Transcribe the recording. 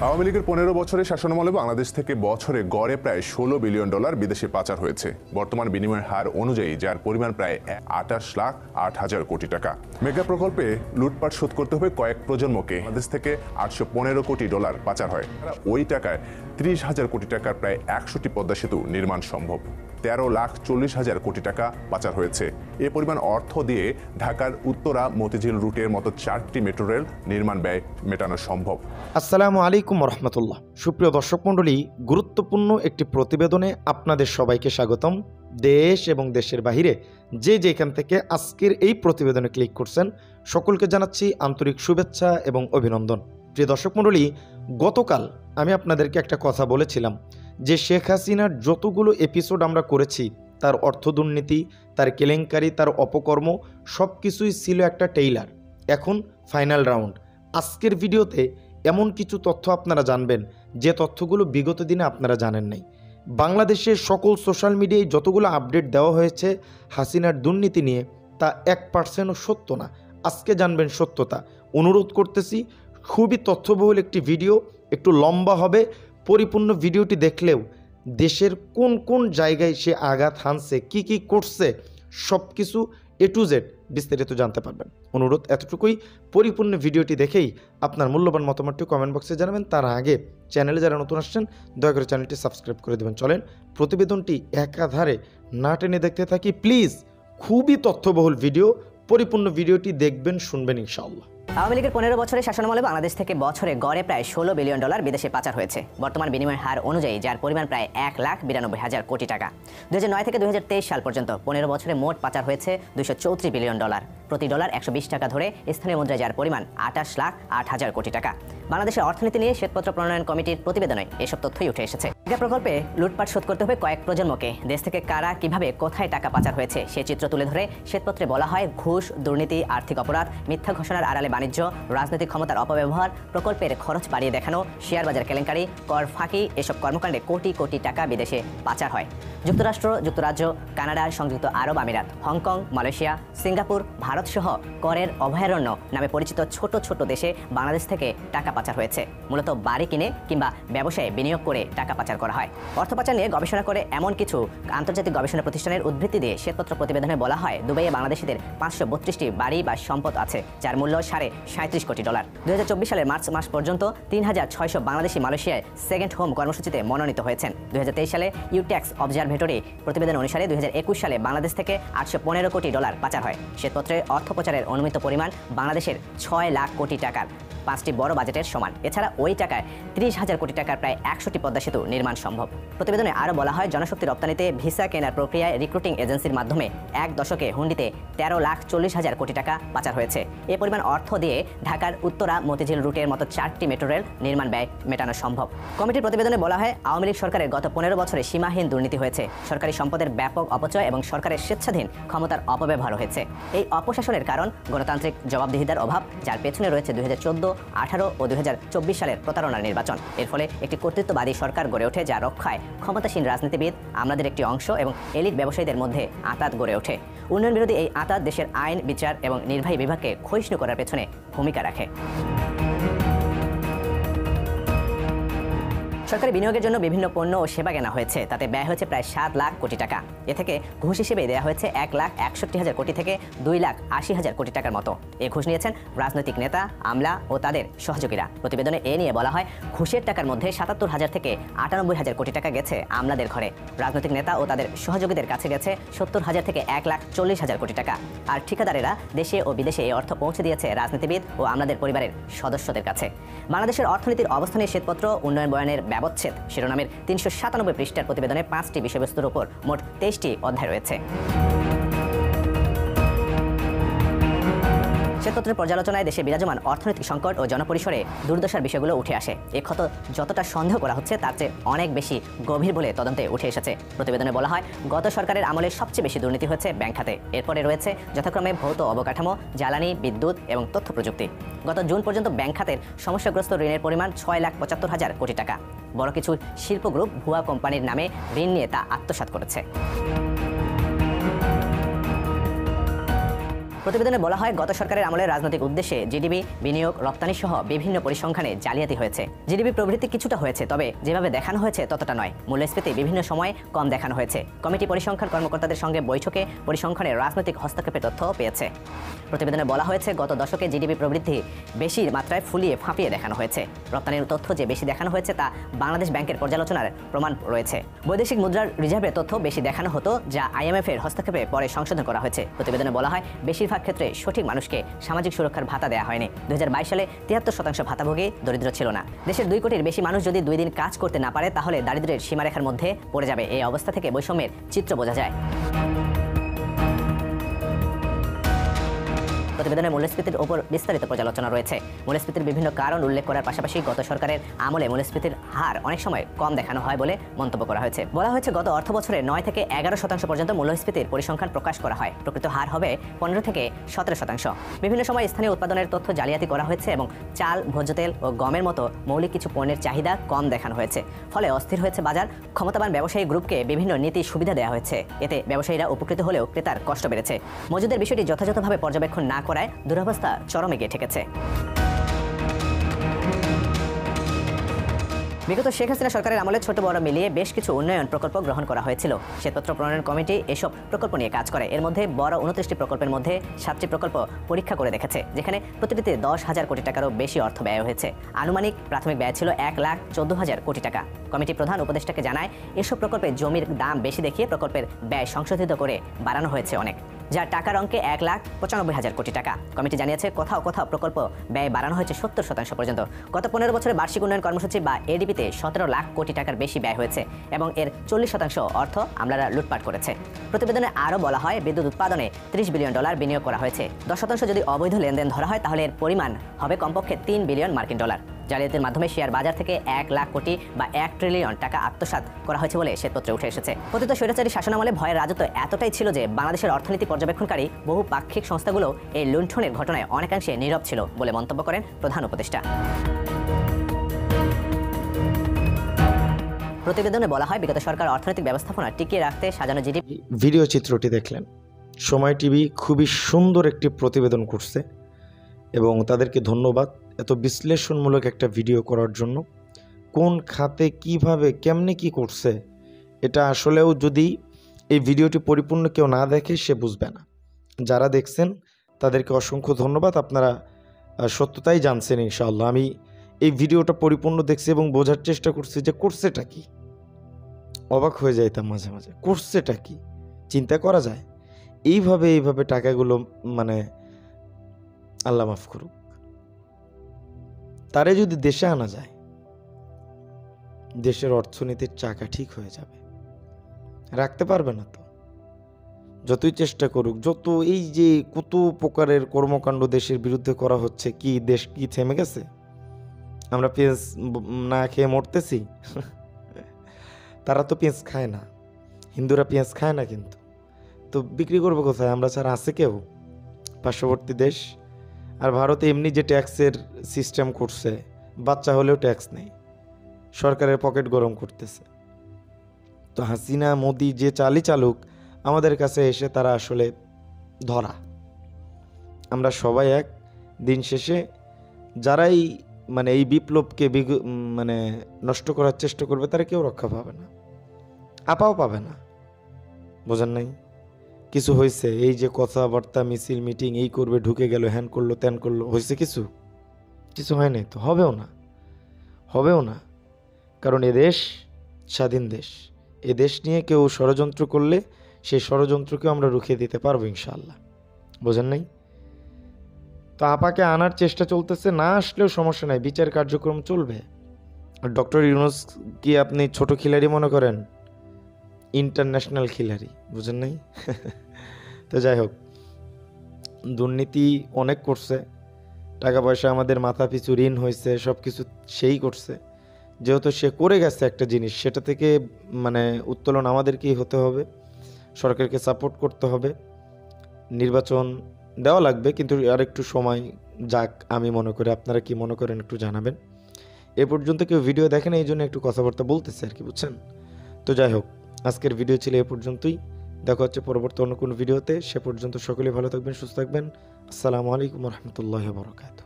আওয়ামী লীগের ১৫ বছরের শাসনামলে বাংলাদেশ থেকে বছরে গড়ে প্রায় $16 বিলিয়ন বিদেশে পাচার হয়েছে। বর্তমান বিনিময়ের হার অনুযায়ী যার পরিমাণ প্রায় ২৮,০৮,০০০ কোটি টাকা। মেগা প্রকল্পে লুটপাট শোধ করতে হবে কয়েক প্রজন্মকে। বাংলাদেশ থেকে $815 কোটি পাচার হয়। ওই টাকায় ৩০,০০০ কোটি টাকার প্রায় ১০০টি পদ্মা সেতু নির্মাণ সম্ভব। ১৩,৪০,০০০ কোটি টাকা পাচার হয়েছে। এ পরিমাণ অর্থ দিয়ে ঢাকার উত্তরা মতিঝিল রুটের মতো ৪টি মেট্রো রেল নির্মাণ ব্যয় মেটানো সম্ভব। আসসালামু আলাইকুম রহমতুল্লাহ। সুপ্রিয় দর্শক মণ্ডলী, গুরুত্বপূর্ণ একটি প্রতিবেদনে আপনাদের সবাইকে স্বাগতম। দেশ এবং দেশের বাহিরে যে যেখান থেকে আজকের এই প্রতিবেদনে ক্লিক করছেন সকলকে জানাচ্ছি আন্তরিক শুভেচ্ছা এবং অভিনন্দন। প্রিয় দর্শক মণ্ডলী, গতকাল আমি আপনাদেরকে একটা কথা বলেছিলাম যে শেখ হাসিনার যতগুলো এপিসোড আমরা করেছি তার অর্থ দুর্নীতি, তার কেলেঙ্কারি, তার অপকর্ম সব কিছুই ছিল একটা টেইলার। এখন ফাইনাল রাউন্ড। আজকের ভিডিওতে এমন কিছু তথ্য আপনারা জানবেন যে তথ্যগুলো বিগত দিনে আপনারা জানেন নাই। বাংলাদেশের সকল সোশ্যাল মিডিয়ায় যতগুলো আপডেট দেওয়া হয়েছে হাসিনার দুর্নীতি নিয়ে তা 1%ও সত্য না। আজকে জানবেন সত্যতা। অনুরোধ করতেছি, খুবই তথ্যবহুল একটি ভিডিও, একটু লম্বা হবে। পরিপূর্ণ ভিডিওটি দেখলেও দেশের কোন কোন জায়গায় সে আঘাত হানছে, কি কি করছে, সব কিছু A to Z বিস্তারিত জানতে পারবেন। অনুরোধ এতটুকুই, পরিপূর্ণ ভিডিওটি দেখেই আপনার মূল্যবান মতামতটি কমেন্ট বক্সে জানাবেন। তার আগে চ্যানেলে যারা নতুন আসছেন দয়া করে চ্যানেলটি সাবস্ক্রাইব করে দেবেন। চলেন প্রতিবেদনটি একাধারে না টেনে দেখতে থাকি প্লিজ। খুবই তথ্যবহুল ভিডিও, পরিপূর্ণ ভিডিওটি দেখবেন, শুনবেন ইনশাআল্লাহ। আওয়ামী লীগের 15 বছরের শাসনামলে বাংলাদেশ থেকে বছরে গড়ে প্রায় $16 বিলিয়ন বিদেশে পাচার হয়েছে। বর্তমান বিনিময়ের হার অনুযায়ী যার পরিমাণ প্রায় ১,৯২,০০০ কোটি টাকা। ২০০৯ থেকে ২০২৩ সাল পর্যন্ত 15 বছরে মোট পাচার হয়েছে $234 বিলিয়ন। প্রতি ডলার ১২০ টাকা ধরে স্থানীয় মুদ্রায় যার পরিমাণ ২৮,০৮,০০০ কোটি টাকা। বাংলাদেশের অর্থনীতি নিয়ে শ্বেতপত্র প্রণয়ন কমিটির প্রতিবেদনে এসব তথ্যই উঠে এসেছে। মেগা প্রকল্পে লুটপাট শোধ করতে হবে কয়েক প্রজন্মকে। দেশ থেকে কারা, কিভাবে, কোথায় টাকা পাচার হয়েছে সে চিত্র তুলে ধরে শ্বেতপত্রে বলা হয় ঘুষ, দুর্নীতি, আর্থিক অপরাধ, মিথ্যা ঘোষণার আড়ালে বাণিজ্য, রাজনৈতিক ক্ষমতার অপব্যবহার, প্রকল্পের খরচ বাড়িয়ে দেখানো, শেয়ার বাজার কেলেঙ্কারি, কর ফাঁকি, এসব কর্মকাণ্ডে কোটি কোটি টাকা বিদেশে পাচার হয়। যুক্তরাষ্ট্র, যুক্তরাজ্য, কানাডা, সংযুক্ত আরব আমিরাত, হংকং, মালয়েশিয়া, সিঙ্গাপুর, ভারত সহ করের অভয়ারণ্য নামে পরিচিত ছোট ছোট দেশে বাংলাদেশ থেকে টাকা পাচার হয়েছে। মূলত বাড়ি কিনে কিংবা ব্যবসায়ে বিনিয়োগ করে টাকা পাচার করা হয়। অর্থ পাচার নিয়ে গবেষণা করে এমন কিছু আন্তর্জাতিক গবেষণা প্রতিষ্ঠানের উদ্ধৃতি দিয়ে শ্বেতপত্র প্রতিবেদনে বলা হয় দুবাইয়ে বাংলাদেশিদের ৫৩২টি বাড়ি বা সম্পদ আছে যার মূল্য $৩৭ কোটি। ২০২৪ সালের মার্চ মাস পর্যন্ত ৩,৬০০ বাংলাদেশি মালয়েশিয়ায় সেকেন্ড হোম কর্মসূচিতে মনোনীত হয়েছেন। ২০২৩ সালে ইউট্যাক্স অবজারভেটরি প্রতিবেদন অনুসারে ২০২১ সালে বাংলাদেশ থেকে $৮15 কোটি পাচার হয়। শ্বেতপত্রে অর্থ পাচারের অনুমিত পরিমাণ বাংলাদেশের ৬ লাখ কোটি টাকার 5টি বড় বাজেটের সমান। এছাড়া ওই টাকায় ৩০,০০০ কোটি টাকার প্রায় ১০০টি পদ্মা সেতু নির্মাণ সম্ভব। প্রতিবেদনে আরও বলা হয় জনশক্তি রপ্তানিতে ভিসা কেনার প্রক্রিয়ায় রিক্রুটিং এজেন্সির মাধ্যমে এক দশকে হুন্ডিতে ১৩,৪০,০০০ কোটি টাকা পাচার হয়েছে। এ পরিমাণ অর্থ দিয়ে ঢাকার উত্তরা মতিঝিল রুটের মতো ৪টি মেট্রো রেল নির্মাণ ব্যয় মেটানো সম্ভব। কমিটির প্রতিবেদনে বলা হয় আওয়ামী লীগ সরকারের গত 15 বছরে সীমাহীন দুর্নীতি হয়েছে। সরকারি সম্পদের ব্যাপক অপচয় এবং সরকারের স্বেচ্ছাধীন ক্ষমতার অপব্যবহার হয়েছে। এই অপশাসনের কারণ গণতান্ত্রিক জবাবদিহিতার অভাব, যার পেছনে রয়েছে ২০১৪, ২০১৮ ও ২০২৪ সালের প্রতারণার নির্বাচন। এর ফলে একটি কর্তৃত্ববাদী সরকার গড়ে ওঠে যা রক্ষায় ক্ষমতাসীন রাজনীতিবিদ, আমলাদের একটি অংশ এবং এলিট ব্যবসায়ীদের মধ্যে আঁতাত গড়ে ওঠে। উন্নয়ন বিরোধী এই আঁতাত দেশের আইন, বিচার এবং নির্বাহী বিভাগকে ক্ষয়িষ্ণু করার পেছনে ভূমিকা রাখে। সরকারি বিনিয়োগের জন্য বিভিন্ন পণ্য ও সেবা কেনা হয়েছে, তাতে ব্যয় হয়েছে প্রায় ৭ লাখ কোটি টাকা। এ থেকে ঘুষ হিসেবে দেওয়া হয়েছে ১,৬১,০০০ কোটি থেকে ২,৮০,০০০ কোটি টাকার মতো। এই ঘুষ নিয়েছেন রাজনৈতিক নেতা, আমলা ও তাদের সহযোগীরা। প্রতিবেদনে এ নিয়ে বলা হয় ঘুষের টাকার মধ্যে ৭৭,০০০ থেকে ৯৮,০০০ কোটি টাকা গেছে আমলাদের ঘরে। রাজনৈতিক নেতা ও তাদের সহযোগীদের কাছে গেছে ৭০,০০০ থেকে ১,৪০,০০০ কোটি টাকা। আর ঠিকাদারেরা দেশে ও বিদেশে এই অর্থ পৌঁছে দিয়েছে রাজনীতিবিদ ও আমলাদের পরিবারের সদস্যদের কাছে। বাংলাদেশের অর্থনীতির অবস্থানের শ্বেতপত্র উন্নয়ন বয়ানের ব্যবচ্ছেদ শিরোনামের ৩৯৭ পৃষ্ঠার প্রতিবেদনে 5টি বিষয়বস্তুর উপর মোট 23টি অধ্যায় রয়েছে। শ্বেতপত্রের পর্যালোচনায় দেশে বিরাজমান অর্থনৈতিক সংকট ও জনপরিসরে দুর্দশার বিষয়গুলো উঠে আসে। এ ক্ষত যতটা সন্দেহ করা হচ্ছে তার চেয়ে অনেক বেশি গভীর বলে তদন্তে উঠে এসেছে। প্রতিবেদনে বলা হয় গত সরকারের আমলে সবচেয়ে বেশি দুর্নীতি হয়েছে ব্যাংক খাতে। এরপরে রয়েছে যথাক্রমে ভৌত অবকাঠামো, জ্বালানি, বিদ্যুৎ এবং তথ্য প্রযুক্তি। গত জুন পর্যন্ত ব্যাংক খাতের সমস্যাগ্রস্ত ঋণের পরিমাণ ৬,৭৫,০০০ কোটি টাকা। বড় কিছু শিল্প গ্রুপ ভুয়া কোম্পানির নামে ঋণ নিয়ে তা আত্মসাৎ করেছে। প্রতিবেদনে বলা হয়, গত সরকারের আমলে রাজনৈতিক উদ্দেশ্যে জিডিপি, বিনিয়োগ, রপ্তানি সহ বিভিন্ন পরিসংখ্যানে জালিয়াতি হয়েছে। জিডিপি প্রবৃদ্ধি কিছুটা হয়েছে, তবে যেভাবে দেখানো হয়েছে ততটা নয়। মূল্যস্ফীতি বিভিন্ন সময়ে কম দেখানো হয়েছে। কমিটি পরিসংখ্যান কর্মকর্তাদের সঙ্গে বৈঠকে পরিসংখ্যানে রাজনৈতিক হস্তক্ষেপের তথ্য পেয়েছে। প্রতিবেদনে বলা হয়েছে, গত দশকে জিডিপি প্রবৃদ্ধি বেশি মাত্রায় ফুলিয়ে ফাঁপিয়ে দেখানো হয়েছে। রপ্তানির তথ্য যে বেশি দেখানো হয়েছে তা বাংলাদেশ ব্যাংকের পর্যালোচনার প্রমাণ রয়েছে। বৈদেশিক মুদ্রার রিজার্ভের তথ্য বেশি দেখানো হতো, যা IMF এর হস্তক্ষেপে পরে সংশোধন করা হয়েছে। প্রতিবেদনে বলা হয়, বেশিরভাগ ক্ষেত্রে সঠিক মানুষকে সামাজিক সুরক্ষার ভাতা দেওয়া হয়নি। 2022 সালে 73% ভাতাভোগী দরিদ্র ছিল না। দেশের 2 কোটির বেশি মানুষ যদি 2 দিন কাজ করতে না পারে, তাহলে দারিদ্র্যের সীমারেখার মধ্যে পড়ে যাবে। এই অবস্থা থেকে বৈষম্যের চিত্র বোঝা যায়। প্রতিবেদনে মূল্যস্ফীতির উপর বিস্তারিত পর্যালোচনা রয়েছে। মূল্যস্ফীতির বিভিন্ন কারণ উল্লেখ করার পাশাপাশি গত সরকারের আমলে মূল্যস্ফীতির হার অনেক সময় কম দেখানো হয় বলে মন্তব্য করা হয়েছে। বলা হয়েছে, গত অর্থ বছরে 9 থেকে 11% পর্যন্ত মূল্যস্ফীতির পরিসংখ্যান প্রকাশ করা হয়। প্রকৃত হার হবে 15 থেকে 17%। বিভিন্ন সময় স্থানীয় উৎপাদনের তথ্য জালিয়াতি করা হয়েছে এবং চাল, ভোজ্য তেল ও গমের মতো মৌলিক কিছু পণ্যের চাহিদা কম দেখানো হয়েছে। ফলে অস্থির হয়েছে বাজার। ক্ষমতাবান ব্যবসায়ী গ্রুপকে বিভিন্ন নীতি সুবিধা দেওয়া হয়েছে। এতে ব্যবসায়ীরা উপকৃত হলেও ক্রেতার কষ্ট বেড়েছে। মজুদের বিষয়টি যথাযথভাবে পর্যবেক্ষণ না করায় দুরবস্থা চরমে গিয়ে ঠেকেছে। বিগত শেখ হাসিনা সরকারের আমলে ছোট বড় মিলিয়ে বেশ কিছু উন্নয়ন প্রকল্প গ্রহণ করা হয়েছিল। শ্বেতপত্র প্রণয়ন কমিটি এসব প্রকল্প নিয়ে কাজ করে। এর মধ্যে বড় 29টি প্রকল্পের মধ্যে 7টি প্রকল্প পরীক্ষা করে দেখেছে, যেখানে প্রতিটিতে 10,000 কোটি টাকারও বেশি অর্থ ব্যয় হয়েছে। আনুমানিক প্রাথমিক ব্যয় ছিল 1,14,000 কোটি টাকা। কমিটি প্রধান উপদেষ্টাকে জানায়, এসব প্রকল্পে জমির দাম বেশি দেখিয়ে প্রকল্পের ব্যয় সংশোধিত করে বাড়ানো হয়েছে অনেক, যা টাকার অঙ্কে 1,95,000 কোটি টাকা। কমিটি জানিয়েছে, কোথাও কোথাও প্রকল্প ব্যয় বাড়ানো হয়েছে 70% পর্যন্ত। গত 15 বছরে বার্ষিক উন্নয়ন কর্মসূচি বা ADB-তে 17 লাখ কোটি টাকার বেশি ব্যয় হয়েছে এবং এর 40% অর্থ আমলারা লুটপাট করেছে। প্রতিবেদনে আরও বলা হয়, বিদ্যুৎ উৎপাদনে $30 বিলিয়ন বিনিয়োগ করা হয়েছে। 10% যদি অবৈধ লেনদেন ধরা হয়, তাহলে এর পরিমাণ হবে কমপক্ষে $3 বিলিয়ন। জালিয়াতির মাধ্যমে শেয়ার বাজার থেকে 1 লাখ কোটি বা 1 ট্রিলিয়ন টাকা আত্মসাৎ করা হয়েছে বলে শ্বেতপত্রে উঠে এসেছে। পতিত স্বৈরাচারী শাসনামলে ভয়ের রাজত্ব এতটাই ছিল যে বাংলাদেশের অর্থনীতি পর্যবেক্ষণকারী বহু পাক্ষিক সংস্থাগুলো এই লুণ্ঠনের ঘটনায় অনেকাংশে নীরব ছিল বলে মন্তব্য করেন প্রধান উপদেষ্টা। প্রতিবেদনে বলা হয়, বিগত সরকার অর্থনৈতিক ব্যবস্থাপনা টিকিয়ে রাখতে সাজানো জিডিপি। ভিডিও চিত্রটি দেখলেন। সময় টিভি খুবই সুন্দর একটি প্রতিবেদন করছে এবং তাদেরকে ধন্যবাদ এত বিশ্লেষণমূলক একটা ভিডিও করার জন্য। কোন খাতে কিভাবে কেমনে কি করছে, এটা আসলেও যদি এই ভিডিওটি পরিপূর্ণ কেউ না দেখে সে বুঝবে না। যারা দেখছেন তাদেরকে অসংখ্য ধন্যবাদ। আপনারা সত্যতাই জানছেন ইনশাআল্লাহ। আমি এই ভিডিওটা পরিপূর্ণ দেখছি এবং বোঝার চেষ্টা করছি যে করছেটা কি। অবাক হয়ে যাইতাম মাঝে মাঝে, করছেটা কি চিন্তা করা যায়। এইভাবে টাকাগুলো মানে আল্লাহ মাফ করুক, তারে যদি দেশে আনা যায়, দেশের অর্থনীতির চাকা ঠিক হয়ে যাবে। রাখতে পারবে না তো, যতই চেষ্টা করুক, যত এই যে কত প্রকারের কর্মকাণ্ড দেশের বিরুদ্ধে করা হচ্ছে, কি দেশ কি থেমে গেছে? আমরা পেঁয়াজ না খেয়ে মরতেছি? তারা তো পেঁয়াজ খায় না, হিন্দুরা পেঁয়াজ খায় না, কিন্তু তো বিক্রি করবো কোথায়? আমরা ছাড়া আছে কেউ? পার্শ্ববর্তী দেশ। আর ভারতে এমনি যে ট্যাক্সের সিস্টেম করছে, বাচ্চা হলেও ট্যাক্স নেই, সরকারের পকেট গরম করতেছে। তো হাসিনা মোদি যে চালুক, আমাদের কাছে এসে তারা আসলে ধরা। আমরা সবাই এক। দিন শেষে যারাই মানে এই বিপ্লবকে মানে নষ্ট করার চেষ্টা করবে, তারা কেউ রক্ষা পাবে না, আপাও পাবে না। বোঝেন নাই? কিছু হয়েছে? এই যে কথাবার্তা, মিছিল, মিটিং, এই করবে, ঢুকে গেল, হ্যান করলো, ত্যান করলো, হয়েছে কিছু হয় নাই তো, হবেও না। কারণ এদেশ স্বাধীন দেশ। এ দেশ নিয়ে কেউ ষড়যন্ত্র করলে সেই ষড়যন্ত্রকেও আমরা রুখিয়ে দিতে পারবো ইনশাআল্লাহ। বোঝেন নাই? তো আপাকে আনার চেষ্টা চলতেছে, না আসলেও সমস্যা নাই, বিচার কার্যক্রম চলবে। আর ডক্টর ইউনূস কি আপনি ছোট খিলাড়ি মনে করেন? ইন্টারন্যাশনাল খিলাড়ি। বুঝেন নাই? তো যাই হোক, দুর্নীতি অনেক করছে, টাকা পয়সা আমাদের মাথা পিছু ঋণ হয়েছে, সব কিছু সেই করছে। যেহেতু সে করে গেছে একটা জিনিস, সেটা থেকে মানে উত্তোলন আমাদেরকেই হতে হবে, সরকারকে সাপোর্ট করতে হবে, নির্বাচন দেওয়া লাগবে, কিন্তু আর একটু সময় যাক আমি মনে করি। আপনারা কি মনে করেন একটু জানাবেন। এ পর্যন্ত কেউ ভিডিও দেখেন, এই জন্য একটু কথাবার্তা বলতেছে আর কি, বুঝছেন? তো যাই হোক, আজকের ভিডিও ছিল এ পর্যন্তই। দেখা হচ্ছে পরবর্তী অন্য কোনো ভিডিওতে। সে পর্যন্ত সকলেই ভালো থাকবেন, সুস্থ থাকবেন। আসসালামু আলাইকুম রহমতুল্লাহ বরকাত।